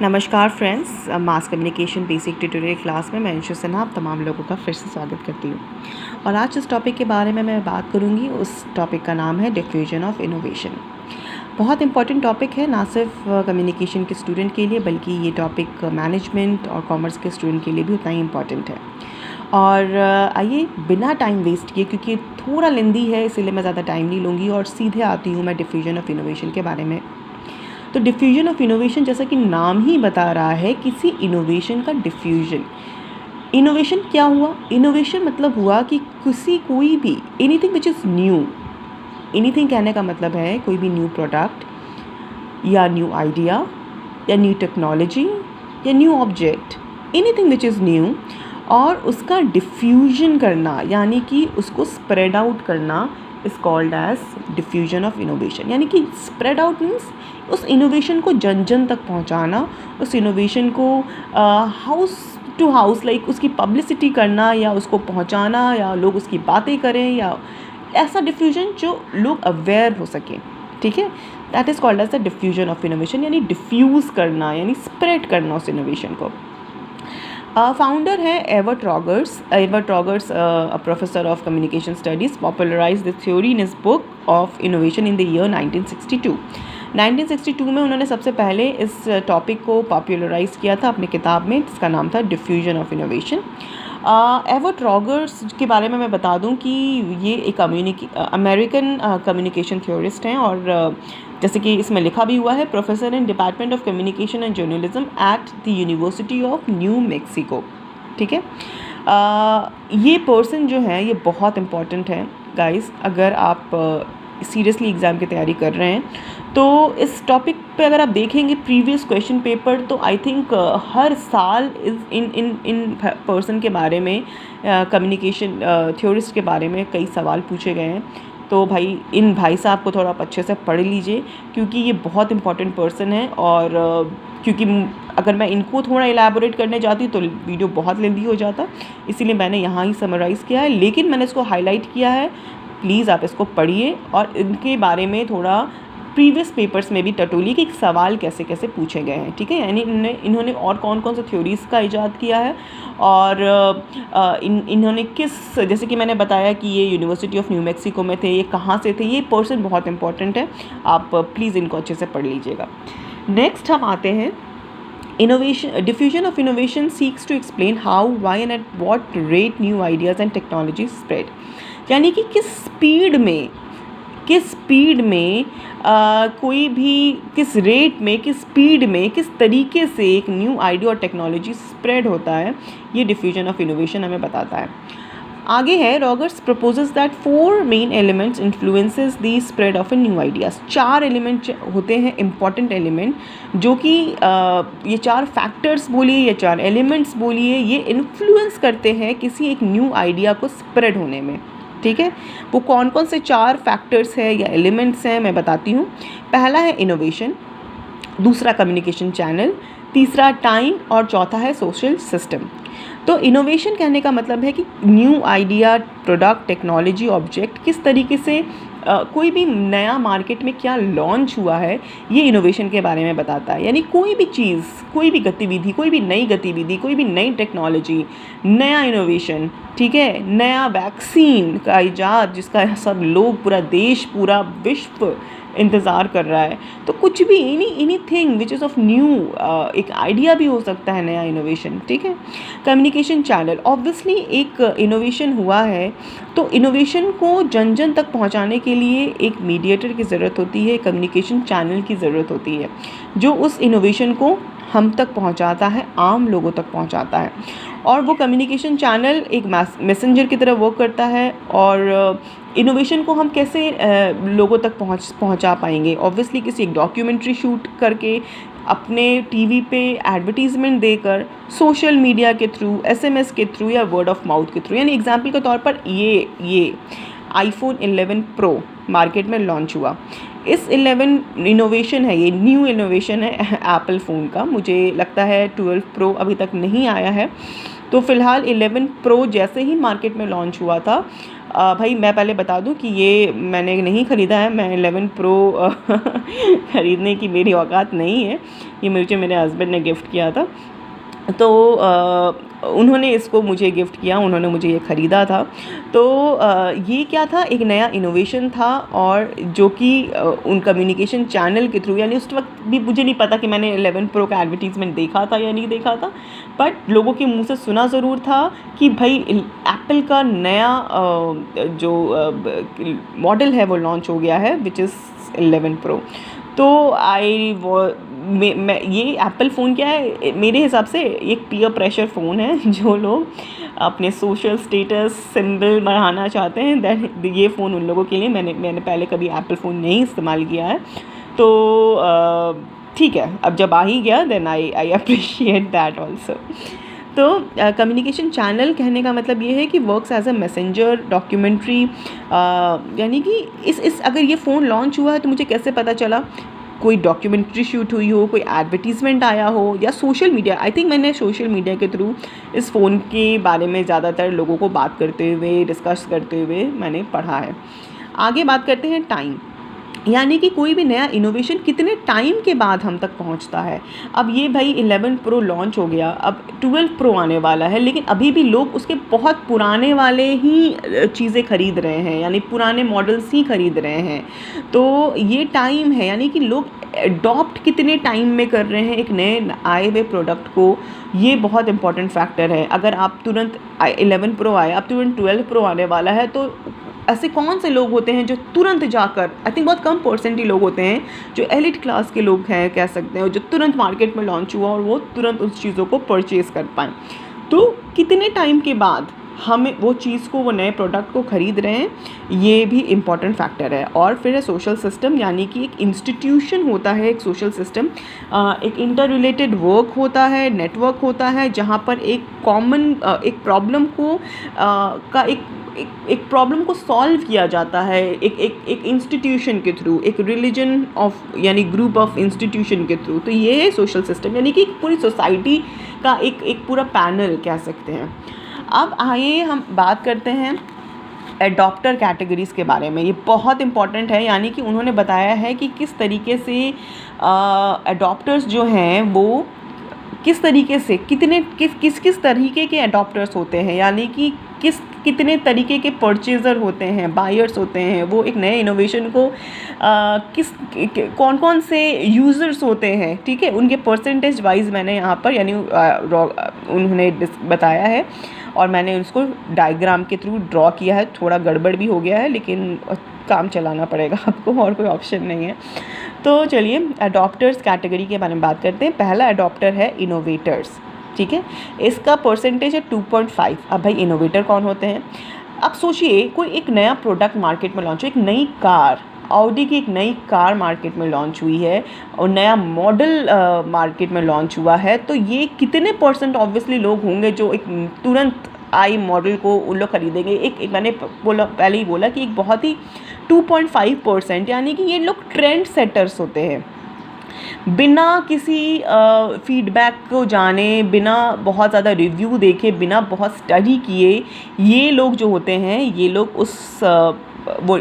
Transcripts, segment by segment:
नमस्कार friends, mass communication basic tutorial class में मैं अंशु सिन्हा आप तमाम लोगों का फिर से स्वागत करती हूँ। और आज जिस टॉपिक के बारे में मैं बात करूँगी उस टॉपिक का नाम है डिफ्यूजन ऑफ इनोवेशन। बहुत इंपॉर्टेंट टॉपिक है, ना सिर्फ कम्युनिकेशन के स्टूडेंट के लिए बल्कि ये टॉपिक मैनेजमेंट और कॉमर्स के स्टूडेंट के लिए भी उतना ही इम्पॉर्टेंट है। और आइए बिना टाइम वेस्ट किए, क्योंकि थोड़ा लेंदी है इसीलिए मैं ज़्यादा टाइम नहीं लूँगी और सीधे आती हूँ मैं डिफ्यूजन ऑफ इनोवेशन के बारे में। तो डिफ्यूजन ऑफ इनोवेशन, जैसा कि नाम ही बता रहा है, किसी इनोवेशन का डिफ्यूजन। इनोवेशन क्या हुआ? इनोवेशन मतलब हुआ कि कोई भी anything which is new. Anything कहने का मतलब है कोई भी न्यू प्रोडक्ट या न्यू आइडिया या न्यू टेक्नोलॉजी या new object, anything which is new, और उसका डिफ्यूजन करना यानी कि उसको स्प्रेड आउट करना is called as diffusion of innovation. यानी कि स्प्रेड आउट मीन्स उस इनोवेशन को जन जन तक पहुंचाना, उस इनोवेशन को हाउस टू हाउस, लाइक उसकी पब्लिसिटी करना या उसको पहुंचाना या लोग उसकी बातें करें, या ऐसा डिफ्यूजन जो लोग अवेयर हो सकें। ठीक है, that is called as the diffusion of innovation, यानी डिफ्यूज़ करना यानी स्प्रेड करना उस इनोवेशन को। फाउंडर है Everett Rogers. Everett Rogers, a professor of communication studies, popularized this theory in his book of innovation in the year 1962. 1962 में उन्होंने सबसे पहले इस टॉपिक को पॉपुलराइज किया था अपनी किताब में, जिसका नाम था diffusion of innovation. Avert Rogers के बारे में मैं बता दूं कि ये एक अमेरिकन कम्युनिकेशन थ्योरिस्ट हैं, और जैसे कि इसमें लिखा भी हुआ है, professor in department of communication and journalism at the university of new Mexico. ठीक है, ये पर्सन जो है ये बहुत इम्पॉर्टेंट है गाइस। अगर आप सीरियसली एग्ज़ाम की तैयारी कर रहे हैं तो इस टॉपिक पे अगर आप देखेंगे प्रीवियस क्वेश्चन पेपर, तो आई थिंक हर साल इन पर्सन के बारे में, कम्युनिकेशन थ्योरिस्ट के बारे में कई सवाल पूछे गए हैं। तो भाई इन भाई साहब को थोड़ा आप अच्छे से पढ़ लीजिए, क्योंकि ये बहुत इंपॉर्टेंट पर्सन है। और क्योंकि अगर मैं इनको थोड़ा इलैबोरेट करने जाती तो वीडियो बहुत लेंदी हो जाता, इसीलिए मैंने यहाँ ही समराइज़ किया है, लेकिन मैंने इसको हाईलाइट किया है। प्लीज़ आप इसको पढ़िए और इनके बारे में थोड़ा प्रीवियस पेपर्स में भी टटोली कि सवाल कैसे कैसे पूछे गए हैं। ठीक है, यानी इन्होंने और कौन कौन से थ्योरीज़ का इजाद किया है, और इन्होंने किस, जैसे कि मैंने बताया कि ये यूनिवर्सिटी ऑफ न्यू मैक्सिको में थे, ये कहाँ से थे, ये पर्सन बहुत इंपॉर्टेंट है। आप प्लीज़ इनको अच्छे से पढ़ लीजिएगा। नेक्स्ट हम आते हैं innovation. Diffusion of innovation seeks to explain how, why and at what rate new ideas and technology spread. यानी कि किस स्पीड में कोई भी, किस रेट में, किस स्पीड में, किस तरीके से एक न्यू आइडिया और टेक्नोलॉजी स्प्रेड होता है, ये डिफ्यूजन ऑफ इनोवेशन हमें बताता है। आगे है, Rogers proposes that 4 main elements influences the spread of a new ideas. 4 element होते हैं इंपॉर्टेंट एलिमेंट, जो कि ये 4 फैक्टर्स बोलिए या 4 एलिमेंट्स बोलिए, ये इन्फ्लुएंस करते हैं किसी एक न्यू आइडिया को स्प्रेड होने में। ठीक है, वो कौन कौन से 4 फैक्टर्स हैं या एलिमेंट्स हैं मैं बताती हूँ। पहला है इनोवेशन, दूसरा कम्युनिकेशन चैनल, तीसरा टाइम, और चौथा है सोशल सिस्टम। तो इनोवेशन कहने का मतलब है कि new idea, product, technology, object किस तरीके से कोई भी नया मार्केट में क्या लॉन्च हुआ है, ये इनोवेशन के बारे में बताता है। यानी कोई भी चीज़, कोई भी गतिविधि, कोई भी नई गतिविधि, कोई भी नई टेक्नोलॉजी, नया इनोवेशन, ठीक है, नया वैक्सीन का इजाद जिसका सब लोग, पूरा देश, पूरा विश्व इंतज़ार कर रहा है। तो कुछ भी anything which is of new, एक आइडिया भी हो सकता है नया इनोवेशन। ठीक है, कम्युनिकेशन चैनल, ऑब्वियसली एक इनोवेशन हुआ है तो इनोवेशन को जन जन तक पहुंचाने के लिए एक मीडिएटर की ज़रूरत होती है, कम्युनिकेशन चैनल की ज़रूरत होती है, जो उस इनोवेशन को हम तक पहुंचाता है, आम लोगों तक पहुंचाता है। और वो कम्युनिकेशन चैनल एक मैसेंजर की तरह वर्क करता है। और इनोवेशन को हम कैसे लोगों तक पहुंचा पाएंगे? ऑब्वियसली किसी एक डॉक्यूमेंट्री शूट करके, अपने टीवी पे एडवर्टीज़मेंट देकर, सोशल मीडिया के थ्रू, एसएमएस के थ्रू, या वर्ड ऑफ माउथ के थ्रू। यानी एग्जांपल के तौर पर ये आईफोन 11 प्रो मार्केट में लॉन्च हुआ। इस 11 इनोवेशन है, ये न्यू इनोवेशन है एप्पल फ़ोन का। मुझे लगता है 12 प्रो अभी तक नहीं आया है। तो फ़िलहाल 11 प्रो जैसे ही मार्केट में लॉन्च हुआ था, भाई मैं पहले बता दूं कि ये मैंने नहीं ख़रीदा है, मैं 11 प्रो ख़रीदने की मेरी औकात नहीं है, ये मुझे मेरे हस्बैंड ने गिफ्ट किया था। तो उन्होंने इसको मुझे गिफ्ट किया, उन्होंने मुझे ये ख़रीदा था। तो ये क्या था, एक नया इनोवेशन था, और जो कि उन कम्युनिकेशन चैनल के थ्रू, यानी उस वक्त भी मुझे नहीं पता कि मैंने 11 प्रो का एडवर्टीज़मेंट देखा था या नहीं देखा था, बट लोगों के मुंह से सुना ज़रूर था कि भाई एप्पल का नया जो मॉडल है वो लॉन्च हो गया है, विच इज़ 11 प्रो। तो मैं ये एप्पल फ़ोन क्या है, मेरे हिसाब से एक पीयर प्रेशर फ़ोन है। जो लोग अपने सोशल स्टेटस सिंबल बढ़ाना चाहते हैं, दैट ये फ़ोन उन लोगों के लिए। मैंने पहले कभी एप्पल फ़ोन नहीं इस्तेमाल किया है, तो ठीक है, अब जब आ ही गया then I appreciate that also. तो कम्युनिकेशन चैनल कहने का मतलब ये है कि works as a messenger documentary, यानी कि इस अगर ये फ़ोन लॉन्च हुआ है तो मुझे कैसे पता चला, कोई डॉक्यूमेंट्री शूट हुई हो, कोई एडवर्टीज़मेंट आया हो, या सोशल मीडिया। आई थिंक मैंने सोशल मीडिया के थ्रू इस फ़ोन के बारे में ज़्यादातर लोगों को बात करते हुए, डिस्कस करते हुए मैंने पढ़ा है। आगे बात करते हैं टाइम, यानी कि कोई भी नया इनोवेशन कितने टाइम के बाद हम तक पहुंचता है। अब ये भाई 11 प्रो लॉन्च हो गया, अब 12 प्रो आने वाला है, लेकिन अभी भी लोग उसके बहुत पुराने वाले ही चीज़ें ख़रीद रहे हैं, यानी पुराने मॉडल्स ही ख़रीद रहे हैं। तो ये टाइम है, यानी कि लोग अडॉप्ट कितने टाइम में कर रहे हैं एक नए आए हुए प्रोडक्ट को, ये बहुत इंपॉर्टेंट फैक्टर है। अगर आप तुरंत 11 प्रो आए, अब तुरंत 12 प्रो आने वाला है, तो ऐसे कौन से लोग होते हैं जो तुरंत जाकर, आई थिंक बहुत कम परसेंट ही लोग होते हैं जो एलिट क्लास के लोग हैं कह सकते हैं, जो तुरंत मार्केट में लॉन्च हुआ और वो तुरंत उस चीज़ों को परचेज़ कर पाएँ। तो कितने टाइम के बाद हमें वो चीज़ को, वो नए प्रोडक्ट को ख़रीद रहे हैं, ये भी इम्पॉर्टेंट फैक्टर है। और फिर है सोशल सिस्टम, यानी कि एक इंस्टीट्यूशन होता है, एक सोशल सिस्टम, एक इंटर रिलेटेड वर्क होता है, नेटवर्क होता है, जहाँ पर एक कॉमन एक प्रॉब्लम को एक प्रॉब्लम को सॉल्व किया जाता है एक इंस्टीट्यूशन के थ्रू, एक रिलीजन ऑफ, यानी ग्रुप ऑफ इंस्टीट्यूशन के थ्रू। तो ये है सोशल सिस्टम, यानी कि पूरी सोसाइटी का एक पूरा पैनल कह सकते हैं। अब आइए हम बात करते हैं एडॉप्टर कैटेगरीज़ के बारे में। ये बहुत इंपॉर्टेंट है, यानी कि उन्होंने बताया है कि किस तरीके से एडॉप्टर्स जो हैं वो किस तरीके से किस तरीके के एडॉप्टर्स होते हैं, यानी कि कितने तरीके के परचेज़र होते हैं, बायर्स होते हैं, वो एक नए इनोवेशन को कौन से यूज़र्स होते हैं, ठीक है, उनके परसेंटेज वाइज मैंने यहाँ पर, यानी उन्होंने बताया है और मैंने उसको डायग्राम के थ्रू ड्रॉ किया है। थोड़ा गड़बड़ भी हो गया है, लेकिन काम चलाना पड़ेगा आपको, और कोई ऑप्शन नहीं है। तो चलिए एडॉप्टर्स कैटेगरी के बारे में बात करते हैं। पहला एडॉप्टर है इनोवेटर्स, ठीक है, इसका परसेंटेज है 2.5। अब भाई इनोवेटर कौन होते हैं? अब सोचिए कोई एक नया प्रोडक्ट मार्केट में लॉन्च हो, एक नई कार, ऑडी की एक नई कार मार्केट में लॉन्च हुई है और नया मॉडल मार्केट में लॉन्च हुआ है, तो ये कितने परसेंट ऑब्वियसली लोग होंगे जो एक तुरंत आई मॉडल को उन लोग ख़रीदेंगे। एक मैंने पहले ही बोला कि एक बहुत ही 2.5%, यानी कि ये लोग ट्रेंड सेटर्स होते हैं। बिना किसी फीडबैक को जाने, बिना बहुत ज़्यादा रिव्यू देखे, बिना बहुत स्टडी किए, ये लोग जो होते हैं, ये लोग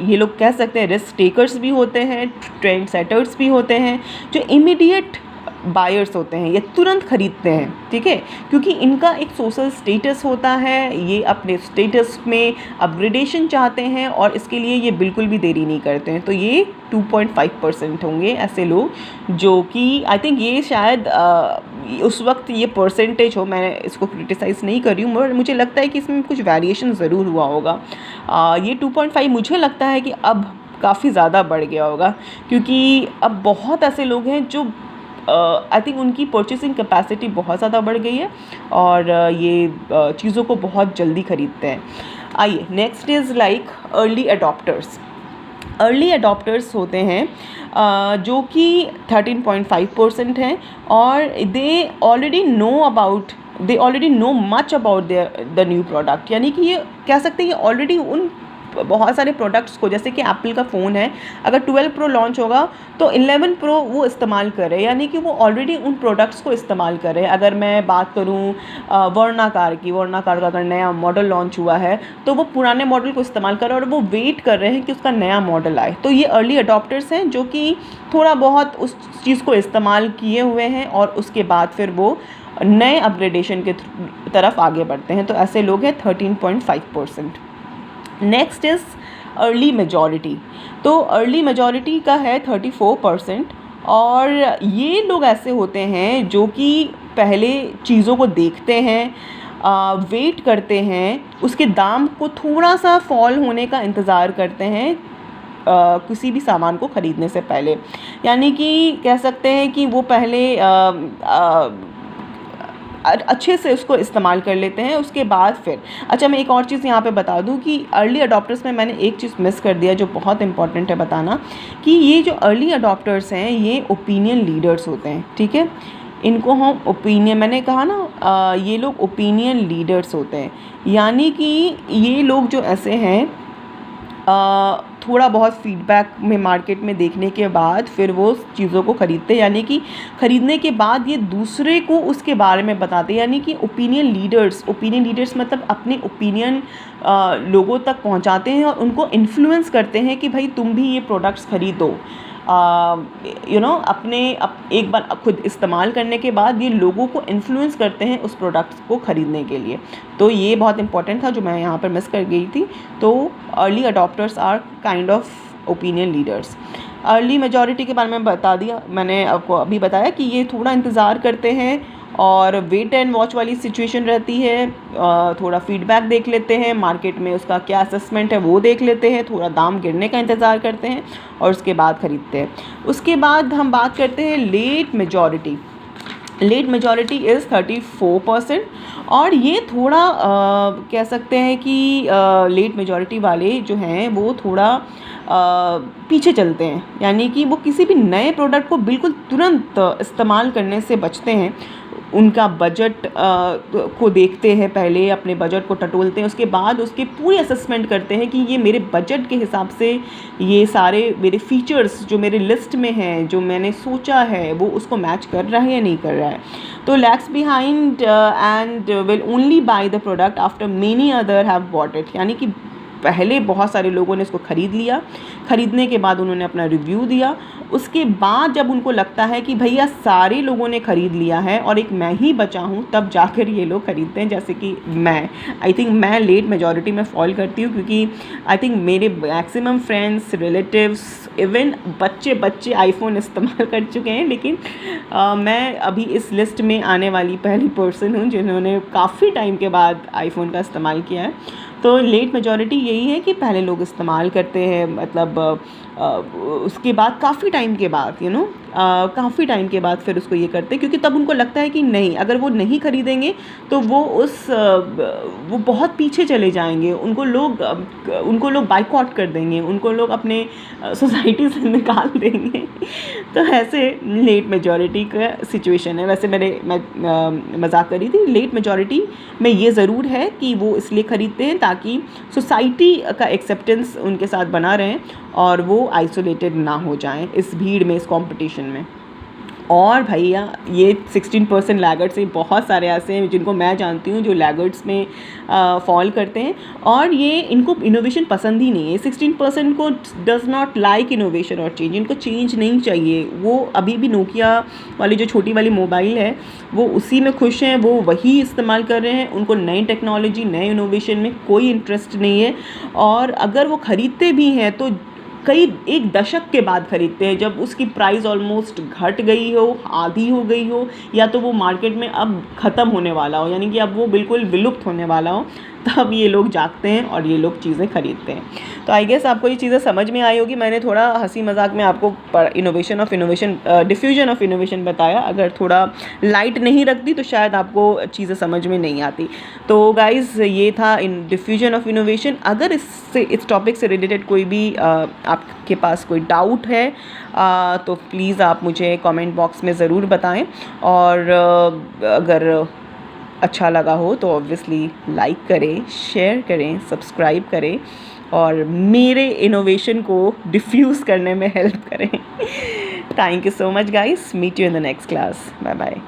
ये लोग कह सकते हैं रिस्क टेकर्स भी होते हैं, ट्रेंड सेटर्स भी होते हैं, जो इमीडिएट बायर्स होते हैं, ये तुरंत ख़रीदते हैं, ठीक है, क्योंकि इनका एक सोशल स्टेटस होता है, ये अपने स्टेटस में अपग्रेडेशन चाहते हैं और इसके लिए ये बिल्कुल भी देरी नहीं करते हैं। तो ये 2.5% होंगे ऐसे लोग जो कि आई थिंक ये शायद उस वक्त ये परसेंटेज हो, मैं इसको क्रिटिसाइज़ नहीं कर रही हूँ, मगर मुझे लगता है कि इसमें कुछ वेरिएशन ज़रूर हुआ होगा। ये 2.5 मुझे लगता है कि अब काफ़ी ज़्यादा बढ़ गया होगा, क्योंकि अब बहुत ऐसे लोग हैं जो आई थिंक उनकी परचेसिंग कैपेसिटी बहुत ज़्यादा बढ़ गई है और ये चीज़ों को बहुत जल्दी ख़रीदते हैं। आइए next is like early adopters. Early adopters होते हैं जो कि 13.5% हैं और they already know much about the new product, यानी कि ये कह सकते हैं ये ऑलरेडी उन बहुत सारे प्रोडक्ट्स को, जैसे कि एप्पल का फ़ोन है, अगर 12 प्रो लॉन्च होगा तो 11 प्रो वो इस्तेमाल करे, यानी कि वो ऑलरेडी उन प्रोडक्ट्स को इस्तेमाल करे। अगर मैं बात करूँ वर्ना कार का अगर नया मॉडल लॉन्च हुआ है तो वो पुराने मॉडल को इस्तेमाल करे और वो वेट कर रहे हैं कि उसका नया मॉडल आए। तो ये अर्ली अडॉप्टर्स हैं जो कि थोड़ा बहुत उस चीज़ को इस्तेमाल किए हुए हैं और उसके बाद फिर वो नए अपग्रेडेशन के तरफ आगे बढ़ते हैं। तो ऐसे लोग हैं 13.5%। Next is early majority. तो अर्ली मेजॉरिटी का है 34%, और ये लोग ऐसे होते हैं जो कि पहले चीज़ों को देखते हैं, वेट करते हैं, उसके दाम को थोड़ा सा फॉल होने का इंतज़ार करते हैं किसी भी सामान को ख़रीदने से पहले। यानी कि कह सकते हैं कि वो पहले अच्छे से उसको इस्तेमाल कर लेते हैं, उसके बाद फिर। अच्छा, मैं एक और चीज़ यहाँ पे बता दूँ कि अर्ली अडॉप्टर्स में मैंने एक चीज़ मिस कर दिया जो बहुत इंपॉर्टेंट है बताना, कि ये जो अर्ली अडॉप्टर्स हैं ये ओपिनियन लीडर्स होते हैं, ठीक है। इनको हम ओपिनियन, मैंने कहा ना ये लोग ओपिनियन लीडर्स होते हैं, यानी कि ये लोग जो ऐसे हैं थोड़ा बहुत फीडबैक में मार्केट में देखने के बाद फिर वो चीज़ों को ख़रीदते हैं, यानी कि ख़रीदने के बाद ये दूसरे को उसके बारे में बताते हैं। यानी कि ओपिनियन लीडर्स मतलब अपने ओपिनियन लोगों तक पहुंचाते हैं और उनको इन्फ्लुएंस करते हैं कि भाई तुम भी ये प्रोडक्ट्स ख़रीदो। एक बार खुद इस्तेमाल करने के बाद ये लोगों को इन्फ्लुएंस करते हैं उस प्रोडक्ट्स को ख़रीदने के लिए। तो ये बहुत इंपॉर्टेंट था जो मैं यहाँ पर मिस कर गई थी। तो early adopters are kind of opinion leaders. Early majority के बारे में बता दिया, मैंने आपको अभी बताया कि ये थोड़ा इंतज़ार करते हैं और वेट एंड वॉच वाली सिचुएशन रहती है। थोड़ा फीडबैक देख लेते हैं, मार्केट में उसका क्या असेसमेंट है वो देख लेते हैं, थोड़ा दाम गिरने का इंतज़ार करते हैं और उसके बाद ख़रीदते हैं। उसके बाद हम बात करते हैं late majority. Late majority is 34%, और ये थोड़ा कह सकते हैं कि लेट मेजॉरिटी वाले जो हैं वो थोड़ा पीछे चलते हैं, यानी कि वो किसी भी नए प्रोडक्ट को बिल्कुल तुरंत इस्तेमाल करने से बचते हैं। उनका बजट को देखते हैं, पहले अपने बजट को टटोलते हैं, उसके बाद उसके पूरी असेसमेंट करते हैं कि ये मेरे बजट के हिसाब से ये सारे मेरे फीचर्स जो मेरे लिस्ट में हैं, जो मैंने सोचा है, वो उसको मैच कर रहा है या नहीं कर रहा है। तो lags behind and will only buy the product after many other have bought it. यानी कि पहले बहुत सारे लोगों ने इसको ख़रीद लिया, ख़रीदने के बाद उन्होंने अपना रिव्यू दिया, उसके बाद जब उनको लगता है कि भैया सारे लोगों ने ख़रीद लिया है और एक मैं ही बचा हूँ, तब जाकर ये लोग ख़रीदते हैं। जैसे कि आई थिंक मैं लेट मेजॉरिटी में फॉल करती हूँ, क्योंकि आई थिंक मेरे मैक्सिमम फ्रेंड्स, रिलेटिव्स, इवन बच्चे आईफोन इस्तेमाल कर चुके हैं, लेकिन मैं अभी इस लिस्ट में आने वाली पहली पर्सन हूँ जिन्होंने काफ़ी टाइम के बाद आईफोन का इस्तेमाल किया है। तो लेट मेजॉरिटी यही है कि पहले लोग इस्तेमाल करते हैं, मतलब उसके बाद काफ़ी टाइम के बाद काफ़ी टाइम के बाद फिर उसको ये करते हैं, क्योंकि तब उनको लगता है कि नहीं, अगर वो नहीं ख़रीदेंगे तो वो बहुत पीछे चले जाएंगे, उनको लोग बाइकआउट कर देंगे, उनको लोग अपने सोसाइटी से निकाल देंगे। तो ऐसे लेट मेजॉरिटी का सिचुएशन है। वैसे मैं मजाक कर रही थी। लेट मेजॉरिटी में ये ज़रूर है कि वो इसलिए ख़रीदते हैं ताकि सोसाइटी का एक्सेप्टेंस उनके साथ बना रहे और वो आइसोलेटेड ना हो जाएं इस भीड़ में, इस कंपटीशन में। और भैया ये 16% लैगर्ड्स से बहुत सारे ऐसे हैं जिनको मैं जानती हूँ जो लैगर्ड्स में फॉल करते हैं, और ये इनको इनोवेशन पसंद ही नहीं है। 16% को डज़ नॉट लाइक इनोवेशन और चेंज, इनको चेंज नहीं चाहिए। वो अभी भी नोकिया वाली जो छोटी वाली मोबाइल है वो उसी में खुश हैं, वो वही इस्तेमाल कर रहे हैं। उनको नई टेक्नोलॉजी, नए इनोवेशन में कोई इंटरेस्ट नहीं है, और अगर वो ख़रीदते भी हैं तो एक दशक के बाद ख़रीदते हैं, जब उसकी प्राइस ऑलमोस्ट घट गई हो, आधी हो गई हो, या तो वो मार्केट में अब ख़त्म होने वाला हो, यानी कि अब वो बिल्कुल विलुप्त होने वाला हो, तब ये लोग जागते हैं और ये लोग चीज़ें ख़रीदते हैं। तो आई गेस आपको ये चीज़ें समझ में आई होगी। मैंने थोड़ा हंसी मजाक में आपको डिफ्यूजन ऑफ इनोवेशन बताया। अगर थोड़ा लाइट नहीं रखती तो शायद आपको चीज़ें समझ में नहीं आती। तो गाइज़ ये था डिफ्यूजन ऑफ इनोवेशन। अगर इस टॉपिक से रिलेटेड कोई भी आपके पास कोई डाउट है तो प्लीज़ आप मुझे कमेंट बॉक्स में ज़रूर बताएं, और अगर अच्छा लगा हो तो ऑब्वियसली लाइक करें, शेयर करें, सब्सक्राइब करें, और मेरे इनोवेशन को डिफ्यूज़ करने में हेल्प करें। Thank you so much guys, meet you in the next class, bye bye.